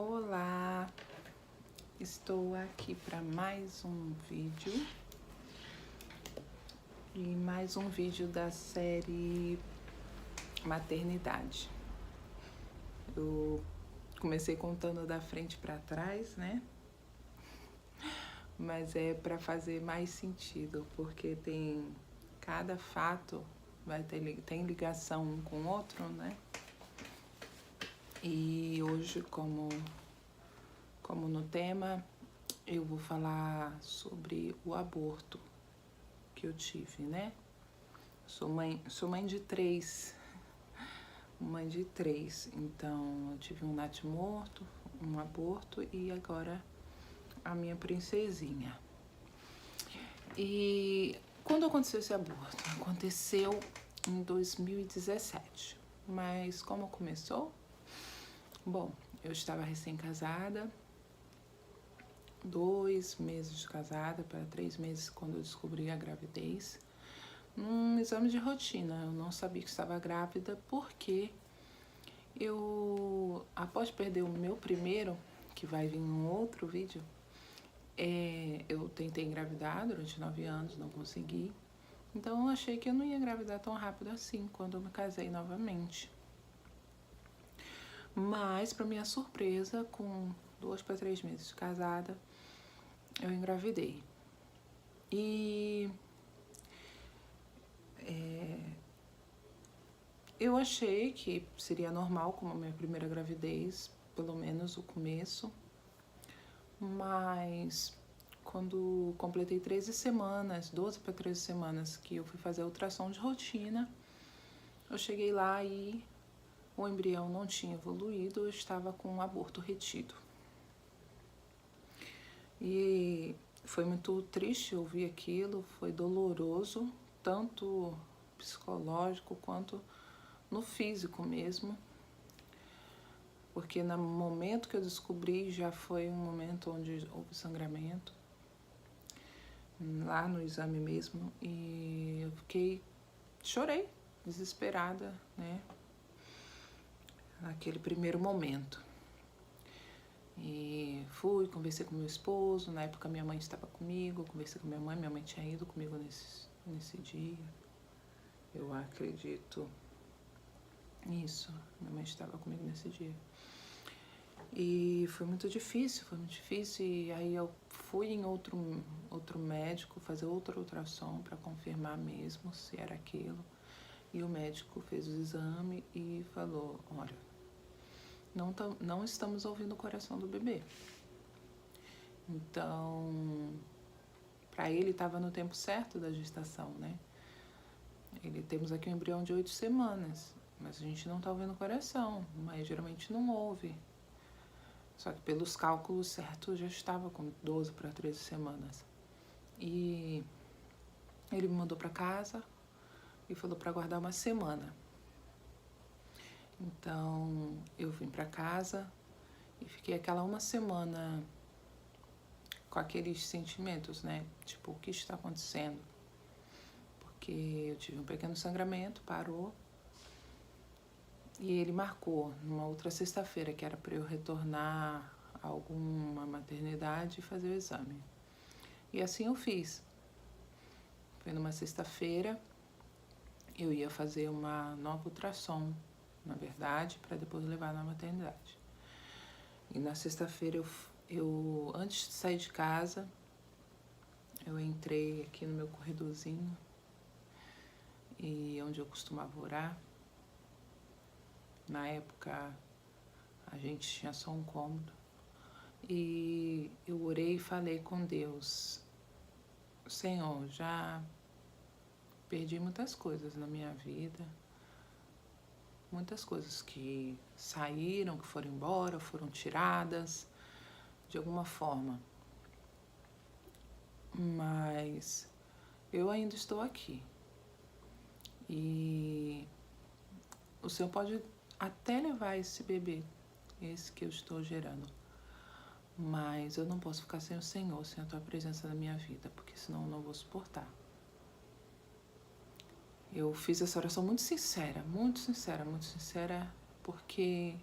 Olá, estou aqui para mais um vídeo da série Maternidade. Eu comecei contando da frente para trás, né? Mas é para fazer mais sentido, porque cada fato tem ligação um com o outro, né? E hoje, como no tema, eu vou falar sobre o aborto que eu tive, né? Sou mãe de três, então eu tive um natimorto, um aborto e agora a minha princesinha. E quando aconteceu esse aborto? Aconteceu em 2017, mas como começou? Bom, eu estava recém-casada, 2 meses de casada para 3 meses quando eu descobri a gravidez. Num exame de rotina, eu não sabia que estava grávida porque após perder o meu primeiro, que vai vir em um outro vídeo, eu tentei engravidar durante 9 anos, não consegui. Então eu achei que eu não ia engravidar tão rápido assim quando eu me casei novamente. Mas, para minha surpresa, com 2 para 3 meses de casada, eu engravidei. E eu achei que seria normal como a minha primeira gravidez, pelo menos o começo. Mas quando completei 13 semanas, 12 para 13 semanas, que eu fui fazer a ultrassom de rotina, eu cheguei lá e o embrião não tinha evoluído, eu estava com um aborto retido. E foi muito triste ouvir aquilo, foi doloroso, tanto psicológico quanto no físico mesmo. Porque no momento que eu descobri já foi um momento onde houve sangramento, lá no exame mesmo, e eu chorei, desesperada, né, naquele primeiro momento. E conversei com meu esposo, na época minha mãe estava comigo, conversei com minha mãe tinha ido comigo nesse dia, eu acredito nisso, minha mãe estava comigo nesse dia. E foi muito difícil, e aí eu fui em outro médico fazer outro ultrassom para confirmar mesmo se era aquilo. E o médico fez o exame e falou, olha, não estamos ouvindo o coração do bebê. Então, para ele estava no tempo certo da gestação, né? Temos aqui um embrião de 8 semanas, mas a gente não está ouvindo o coração, mas geralmente não ouve. Só que pelos cálculos certos já estava com 12 para 13 semanas. E ele me mandou para casa e falou para aguardar uma semana. Então eu vim para casa e fiquei aquela uma semana com aqueles sentimentos, né? Tipo, o que está acontecendo? Porque eu tive um pequeno sangramento, parou. E ele marcou numa outra sexta-feira, que era para eu retornar a alguma maternidade e fazer o exame. E assim eu fiz. Foi numa sexta-feira, eu ia fazer uma nova ultrassom, na verdade, para depois levar na maternidade. E na sexta-feira, eu antes de sair de casa, eu entrei aqui no meu corredorzinho, e onde eu costumava orar. Na época, a gente tinha só um cômodo. E eu orei e falei com Deus, Senhor, já perdi muitas coisas na minha vida, muitas coisas que saíram, que foram embora, foram tiradas, de alguma forma. Mas eu ainda estou aqui. E o Senhor pode até levar esse bebê, esse que eu estou gerando. Mas eu não posso ficar sem o Senhor, sem a Tua presença na minha vida, porque senão eu não vou suportar. Eu fiz essa oração muito sincera, porque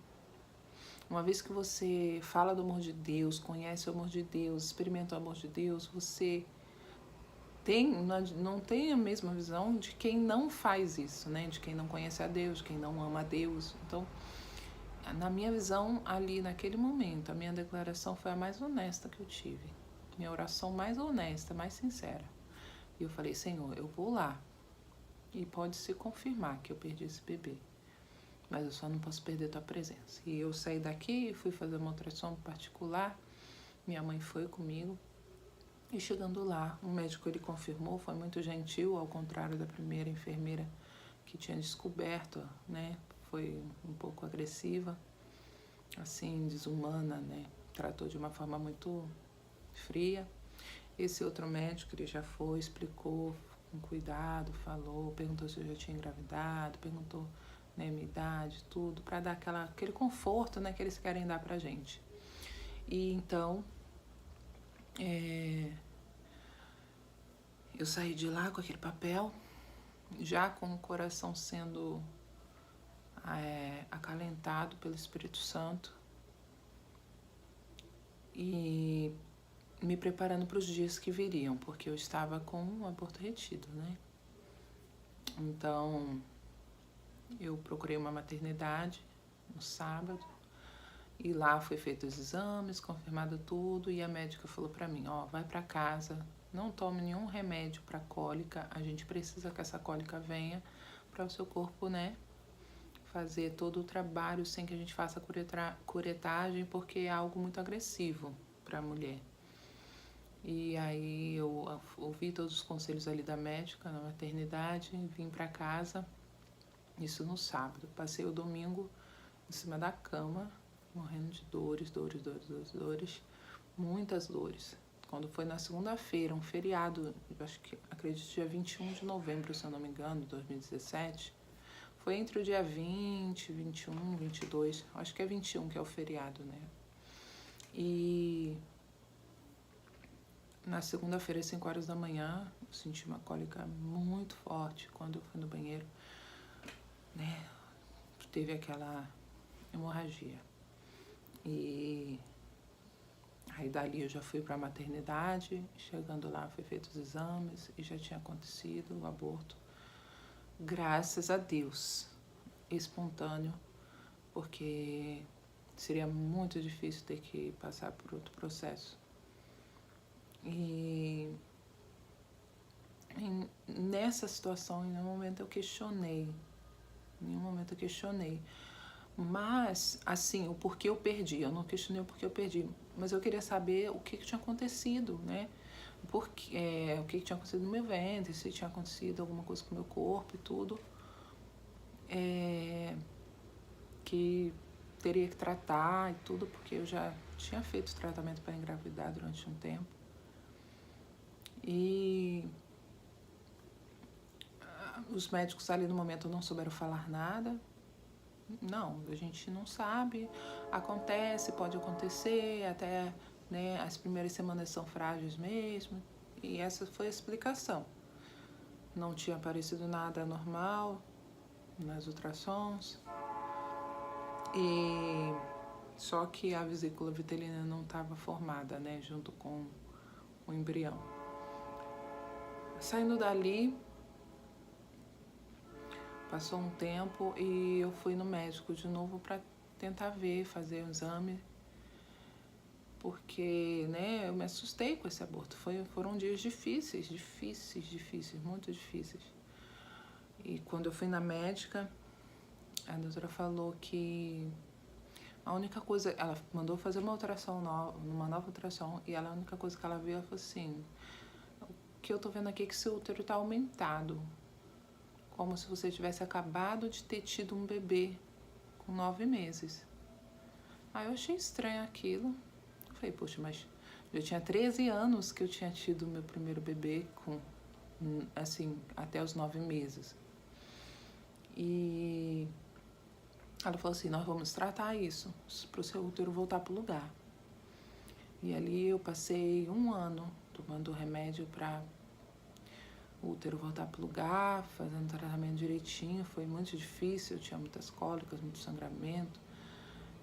Uma vez que você fala do amor de Deus, conhece o amor de Deus, experimenta o amor de Deus, você não tem a mesma visão de quem não faz isso, né? De quem não conhece a Deus, de quem não ama a Deus. Então, na minha visão, ali naquele momento, a minha declaração foi a mais honesta que eu tive. Minha oração mais honesta, mais sincera. E eu falei, Senhor, eu vou lá. E pode se confirmar que eu perdi esse bebê. Mas eu só não posso perder tua presença. E eu saí daqui, fui fazer uma ultrassom particular. Minha mãe foi comigo. E chegando lá, o médico ele confirmou, foi muito gentil, ao contrário da primeira enfermeira que tinha descoberto, né? Foi um pouco agressiva, assim, desumana, né? Tratou de uma forma muito fria. Esse outro médico, ele já foi, explicou com cuidado, falou, perguntou se eu já tinha engravidado, perguntou, né, minha idade, tudo, para dar aquele conforto, né, que eles querem dar pra gente. E então, eu saí de lá com aquele papel, já com o coração sendo acalentado pelo Espírito Santo e me preparando para os dias que viriam, porque eu estava com um aborto retido, né? Então, eu procurei uma maternidade no sábado e lá foi feito os exames, confirmado tudo e a médica falou para mim, ó, vai para casa, não tome nenhum remédio para cólica, a gente precisa que essa cólica venha para o seu corpo, né, fazer todo o trabalho sem que a gente faça curetagem, porque é algo muito agressivo para a mulher. E aí eu ouvi todos os conselhos ali da médica na maternidade, vim para casa, isso no sábado. Passei o domingo em cima da cama, morrendo de dores, muitas dores. Quando foi na segunda-feira, um feriado, acredito dia 21 de novembro, se eu não me engano, 2017, foi entre o dia 20, 21, 22, acho que é 21 que é o feriado, né? E na segunda-feira, às 5 horas da manhã, eu senti uma cólica muito forte quando eu fui no banheiro, né? Teve aquela hemorragia. E aí dali eu já fui para a maternidade, chegando lá foi feito os exames e já tinha acontecido o aborto. Graças a Deus, espontâneo, porque seria muito difícil ter que passar por outro processo. E nessa situação, em nenhum momento eu questionei. Mas, assim, o porquê eu perdi. Eu não questionei o porquê eu perdi. Mas eu queria saber o que tinha acontecido, né? O que tinha acontecido no meu ventre, se tinha acontecido alguma coisa com o meu corpo e tudo. Que teria que tratar e tudo, porque eu já tinha feito tratamento para engravidar durante um tempo. E os médicos ali no momento não souberam falar nada. Não, a gente não sabe. Acontece, pode acontecer, até, né, as primeiras semanas são frágeis mesmo. E essa foi a explicação. Não tinha aparecido nada anormal nas ultrassons. E só que a vesícula vitelina não estava formada, né, junto com o embrião. Saindo dali, passou um tempo e eu fui no médico de novo para tentar ver, fazer o exame, porque, né, eu me assustei com esse aborto. Foram dias difíceis, muito difíceis. E quando eu fui na médica, a doutora falou que a única coisa, ela mandou fazer uma nova ultrassom, e a única coisa que ela viu, ela falou assim, o que eu tô vendo aqui é que seu útero tá aumentado, como se você tivesse acabado de ter tido um bebê com 9 meses. Aí eu achei estranho aquilo. Eu falei, poxa, mas eu tinha 13 anos que eu tinha tido meu primeiro bebê com, assim, até os 9 meses. E ela falou assim, nós vamos tratar isso, para o seu útero voltar pro lugar. E ali eu passei 1 ano tomando remédio para o útero voltar pro lugar, fazendo tratamento direitinho. Foi muito difícil, eu tinha muitas cólicas, muito sangramento.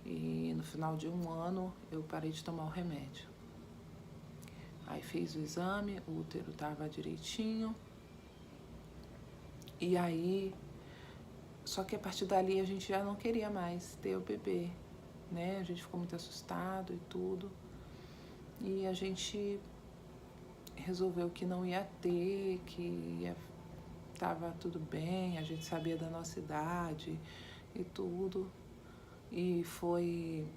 E no final de 1 ano eu parei de tomar o remédio. Aí fiz o exame, o útero estava direitinho. E aí, só que a partir dali a gente já não queria mais ter o bebê, né? A gente ficou muito assustado e tudo. E a gente resolveu que não ia ter, tava tudo bem, a gente sabia da nossa idade e tudo. E foi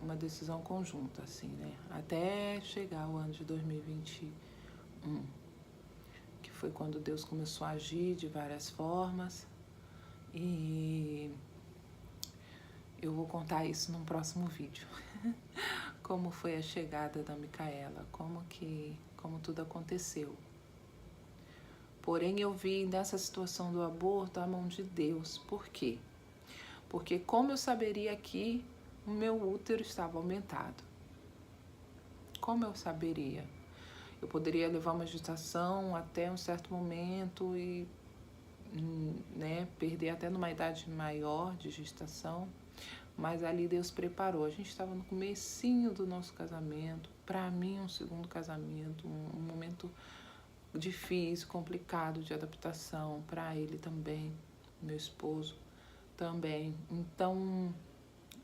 uma decisão conjunta, assim, né? Até chegar o ano de 2021, que foi quando Deus começou a agir de várias formas. E eu vou contar isso num próximo vídeo. Como foi a chegada da Micaela, como tudo aconteceu. Porém, eu vi nessa situação do aborto a mão de Deus. Por quê? Porque como eu saberia que o meu útero estava aumentado? Como eu saberia? Eu poderia levar uma gestação até um certo momento e perder até numa idade maior de gestação, mas ali Deus preparou. A gente estava no comecinho do nosso casamento, para mim um segundo casamento, um momento difícil, complicado de adaptação, para ele também, meu esposo também. Então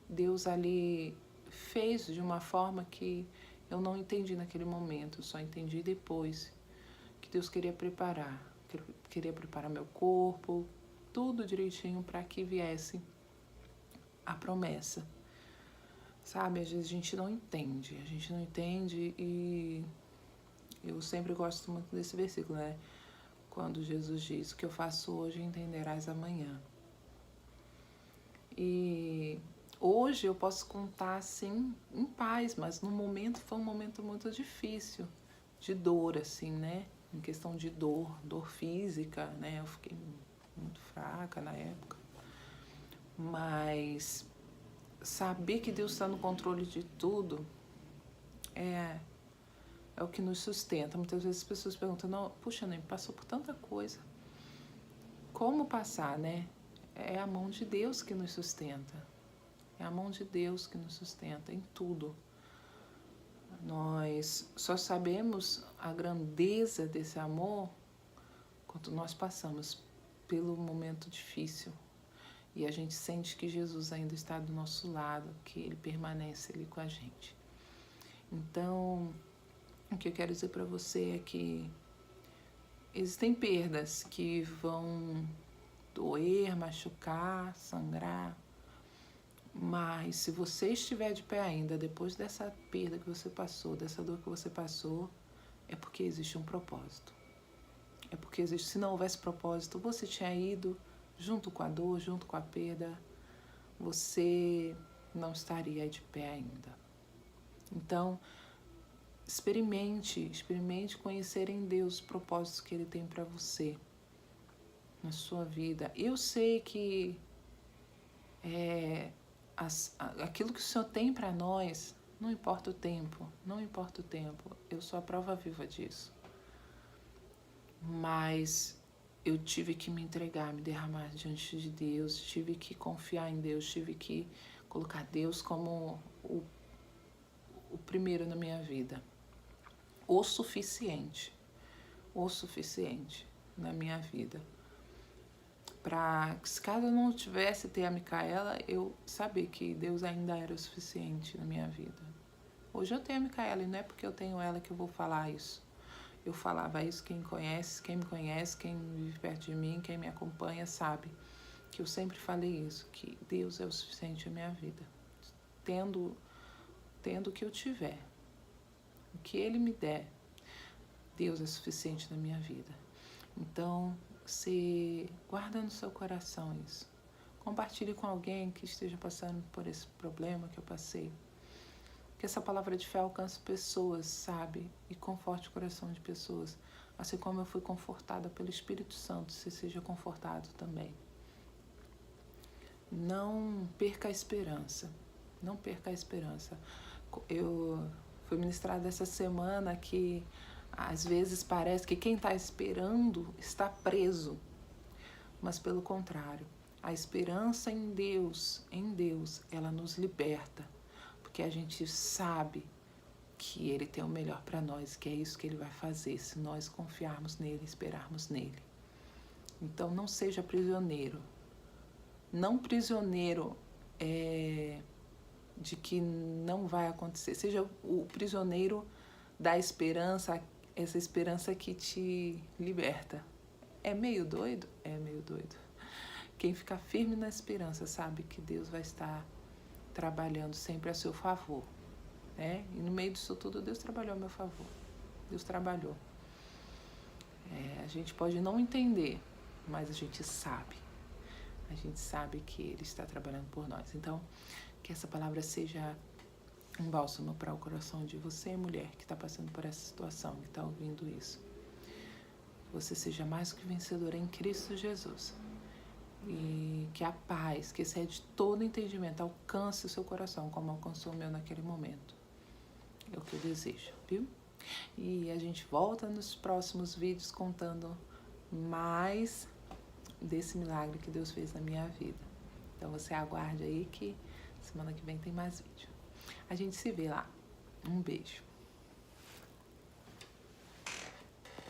Deus ali fez de uma forma que eu não entendi naquele momento, só entendi depois que Deus queria preparar meu corpo, tudo direitinho para que viesse a promessa. Sabe, às vezes a gente não entende e eu sempre gosto muito desse versículo, né? Quando Jesus diz: o que eu faço hoje entenderás amanhã. E hoje eu posso contar assim em paz, mas no momento foi um momento muito difícil, de dor, assim, né? Em questão de dor física, né? Eu fiquei muito fraca na época. Mas saber que Deus está no controle de tudo é o que nos sustenta. Muitas vezes as pessoas perguntam: não, puxa, nem passou por tanta coisa. Como passar, né? É a mão de Deus que nos sustenta. É a mão de Deus que nos sustenta em tudo. Nós só sabemos a grandeza desse amor quando nós passamos pelo momento difícil e a gente sente que Jesus ainda está do nosso lado, que Ele permanece ali com a gente. Então, o que eu quero dizer para você é que existem perdas que vão doer, machucar, sangrar, mas se você estiver de pé ainda, depois dessa perda que você passou, dessa dor que você passou, é porque existe um propósito. É porque existe, se não houvesse propósito, você tinha ido junto com a dor, junto com a perda, você não estaria de pé ainda. Então, experimente conhecer em Deus os propósitos que Ele tem para você, na sua vida. Eu sei que aquilo que o Senhor tem para nós, não importa o tempo, eu sou a prova viva disso. Mas eu tive que me entregar, me derramar diante de Deus, tive que confiar em Deus, tive que colocar Deus como o primeiro na minha vida, o suficiente na minha vida. Para que, se caso eu não tivesse ter a Micaela, eu sabia que Deus ainda era o suficiente na minha vida. Hoje eu tenho a Micaela e não é porque eu tenho ela que eu vou falar isso. Eu falava isso, quem me conhece, quem vive perto de mim, quem me acompanha sabe que eu sempre falei isso, que Deus é o suficiente na minha vida. Tendo o que eu tiver, o que Ele me der, Deus é suficiente na minha vida. Então, você guarda no seu coração isso. Compartilhe com alguém que esteja passando por esse problema que eu passei. Que essa palavra de fé alcance pessoas, sabe? E conforte o coração de pessoas. Assim como eu fui confortada pelo Espírito Santo, você seja confortado também. Não perca a esperança. Não perca a esperança. Eu fui ministrada essa semana que às vezes parece que quem está esperando está preso. Mas pelo contrário, A esperança em Deus, ela nos liberta, porque a gente sabe que Ele tem o melhor para nós, que é isso que Ele vai fazer, se nós confiarmos nele, esperarmos nele. Então, não seja prisioneiro. Não prisioneiro de que não vai acontecer. Seja o prisioneiro da esperança, essa esperança que te liberta. É meio doido? É meio doido. Quem fica firme na esperança sabe que Deus vai estar trabalhando sempre a seu favor, né? E no meio disso tudo, Deus trabalhou a meu favor. Deus trabalhou. A gente pode não entender, mas a gente sabe. A gente sabe que Ele está trabalhando por nós. Então, que essa palavra seja um bálsamo para o coração de você, mulher, que está passando por essa situação, que está ouvindo isso. Que você seja mais que vencedora em Cristo Jesus. E que a paz, que excede todo entendimento, alcance o seu coração, como alcançou o meu naquele momento. É o que eu desejo, viu? E a gente volta nos próximos vídeos contando mais desse milagre que Deus fez na minha vida. Então você aguarde aí que semana que vem tem mais vídeo. A gente se vê lá. Um beijo.